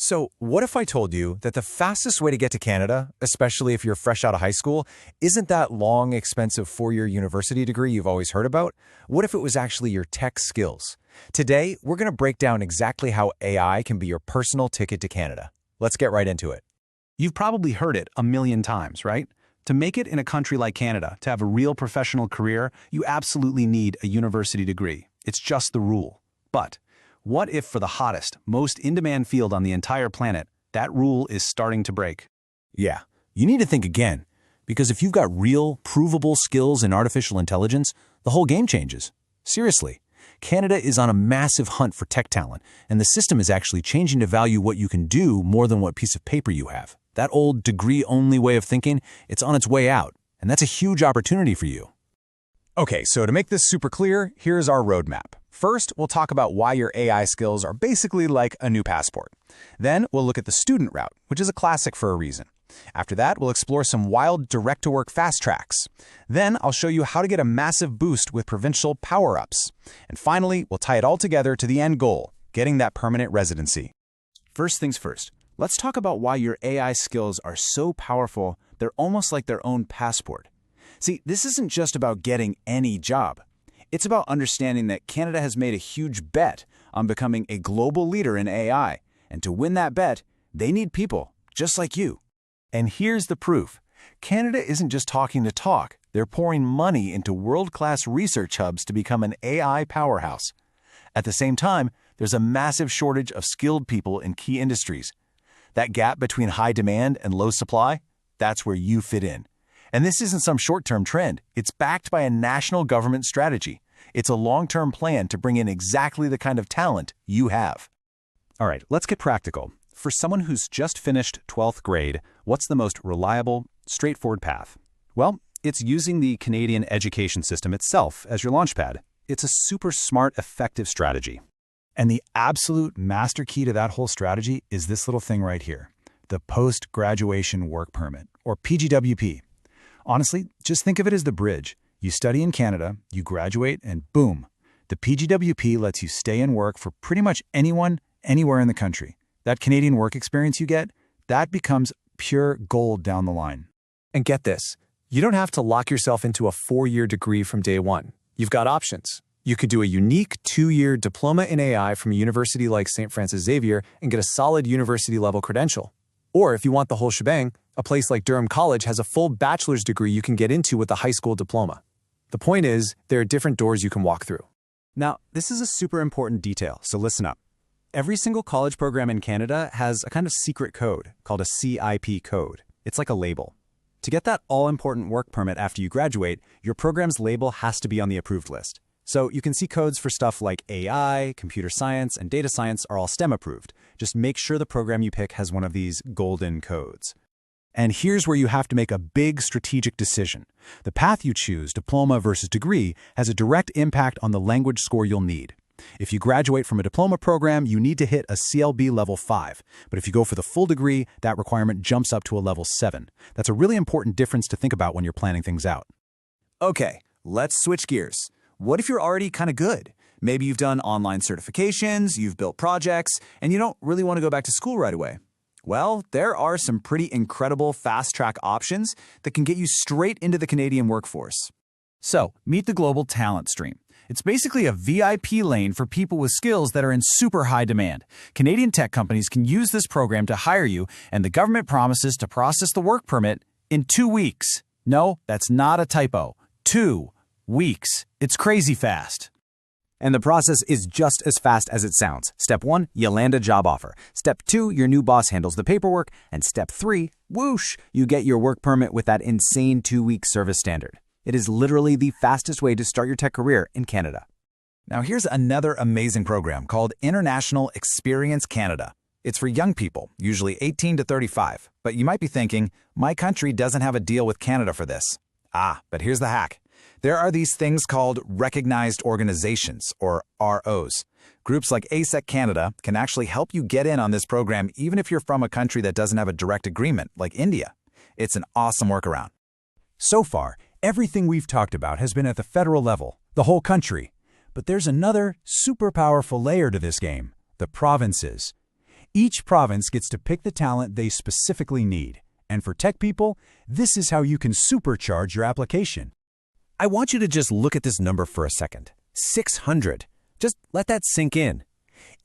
So, what if I told you that the fastest way to get to Canada, especially if you're fresh out of high school, isn't that long, expensive four-year university degree you've always heard about? What if it was actually your tech skills? Today, we're going to break down exactly how AI can be your personal ticket to Canada. Let's get right into it. You've probably heard it a million times, right? To make it in a country like Canada, to have a real professional career, you absolutely need a university degree. It's just the rule. But what if for the hottest, most in-demand field on the entire planet, that rule is starting to break? Yeah, you need to think again, because if you've got real, provable skills in artificial intelligence, the whole game changes. Seriously, Canada is on a massive hunt for tech talent, and the system is actually changing to value what you can do more than what piece of paper you have. That old degree-only way of thinking, it's on its way out, and that's a huge opportunity for you. Okay, so to make this super clear, here's our roadmap. First, we'll talk about why your AI skills are basically like a new passport. Then, we'll look at the student route, which is a classic for a reason. After that, we'll explore some wild direct-to-work fast tracks. Then, I'll show you how to get a massive boost with provincial power-ups. And finally, we'll tie it all together to the end goal, getting that permanent residency. First things first, let's talk about why your AI skills are so powerful, they're almost like their own passport. See, this isn't just about getting any job. It's about understanding that Canada has made a huge bet on becoming a global leader in AI, and to win that bet, they need people just like you. And here's the proof. Canada isn't just talking to talk. They're pouring money into world-class research hubs to become an AI powerhouse. At the same time, there's a massive shortage of skilled people in key industries. That gap between high demand and low supply, that's where you fit in. And this isn't some short-term trend. It's backed by a national government strategy. It's a long-term plan to bring in exactly the kind of talent you have. All right, let's get practical. For someone who's just finished 12th grade, what's the most reliable, straightforward path? Well, it's using the Canadian education system itself as your launchpad. It's a super smart, effective strategy. And the absolute master key to that whole strategy is this little thing right here, the Post-Graduation Work Permit, or PGWP. Honestly, just think of it as the bridge. You study in Canada, you graduate, and boom, the PGWP lets you stay and work for pretty much anyone, anywhere in the country. That Canadian work experience you get, that becomes pure gold down the line. And get this, you don't have to lock yourself into a 4-year degree from day one. You've got options. You could do a unique 2-year diploma in AI from a university like St. Francis Xavier and get a solid university-level credential. Or if you want the whole shebang, a place like Durham College has a full bachelor's degree you can get into with a high school diploma. The point is, there are different doors you can walk through. Now, this is a super important detail, so listen up. Every single college program in Canada has a kind of secret code called a CIP code. It's like a label. To get that all-important work permit after you graduate, your program's label has to be on the approved list. So you can see codes for stuff like AI, computer science, and data science are all STEM approved. Just make sure the program you pick has one of these golden codes. And here's where you have to make a big strategic decision. The path you choose, diploma versus degree, has a direct impact on the language score you'll need. If you graduate from a diploma program, you need to hit a CLB level 5. But if you go for the full degree, that requirement jumps up to a level 7. That's a really important difference to think about when you're planning things out. Okay, let's switch gears. What if you're already kind of good? Maybe you've done online certifications, you've built projects, and you don't really want to go back to school right away. Well, there are some pretty incredible fast-track options that can get you straight into the Canadian workforce. So, meet the Global Talent Stream. It's basically a VIP lane for people with skills that are in super high demand. Canadian tech companies can use this program to hire you, and the government promises to process the work permit in 2 weeks. No, that's not a typo. 2 weeks. It's crazy fast. And the process is just as fast as it sounds. Step 1, you land a job offer. Step 2, your new boss handles the paperwork. And Step 3, whoosh, you get your work permit with that insane 2-week service standard. It is literally the fastest way to start your tech career in Canada. Now here's another amazing program called International Experience Canada. It's for young people, usually 18 to 35. But you might be thinking, my country doesn't have a deal with Canada for this. But here's the hack. There are these things called recognized organizations, or ROs. Groups like ASEC Canada can actually help you get in on this program even if you're from a country that doesn't have a direct agreement, like India. It's an awesome workaround. So far, everything we've talked about has been at the federal level, the whole country. But there's another super powerful layer to this game, the provinces. Each province gets to pick the talent they specifically need. And for tech people, this is how you can supercharge your application. I want you to just look at this number for a second. 600. Just let that sink in.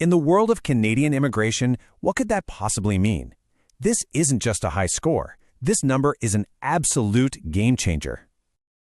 In the world of Canadian immigration, what could that possibly mean? This isn't just a high score. This number is an absolute game changer.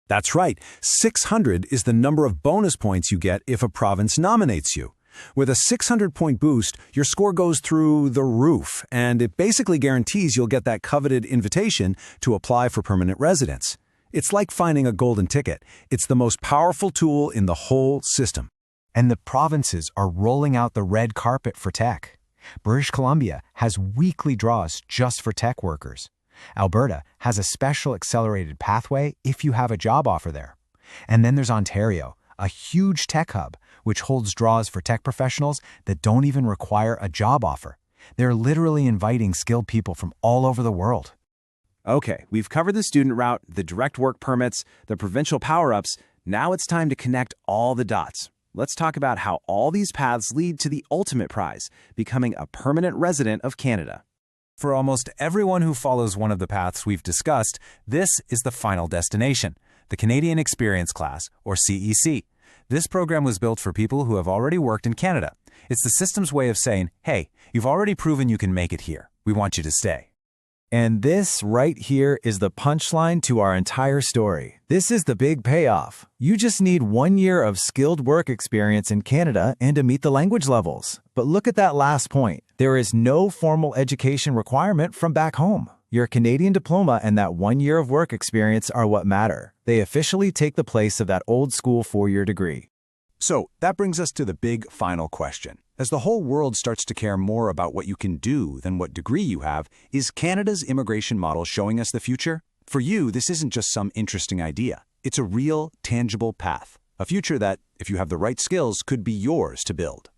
That's right, 600 is the number of bonus points you get if a province nominates you. With a 600-point boost, your score goes through the roof, and it basically guarantees you'll get that coveted invitation to apply for permanent residence. It's like finding a golden ticket. It's the most powerful tool in the whole system. And the provinces are rolling out the red carpet for tech. British Columbia has weekly draws just for tech workers. Alberta has a special accelerated pathway if you have a job offer there. And then there's Ontario, a huge tech hub, which holds draws for tech professionals that don't even require a job offer. They're literally inviting skilled people from all over the world. Okay, we've covered the student route, the direct work permits, the provincial power-ups. Now it's time to connect all the dots. Let's talk about how all these paths lead to the ultimate prize, becoming a permanent resident of Canada. For almost everyone who follows one of the paths we've discussed, this is the final destination, the Canadian Experience Class, or CEC. This program was built for people who have already worked in Canada. It's the system's way of saying, hey, you've already proven you can make it here. We want you to stay. And this right here is the punchline to our entire story. This is the big payoff. You just need 1 year of skilled work experience in Canada and to meet the language levels. But look at that last point. There is no formal education requirement from back home. Your Canadian diploma and that 1 year of work experience are what matter. They officially take the place of that old school 4-year degree. So that brings us to the big final question. As the whole world starts to care more about what you can do than what degree you have, is Canada's immigration model showing us the future? For you, this isn't just some interesting idea. It's a real, tangible path. A future that, if you have the right skills, could be yours to build.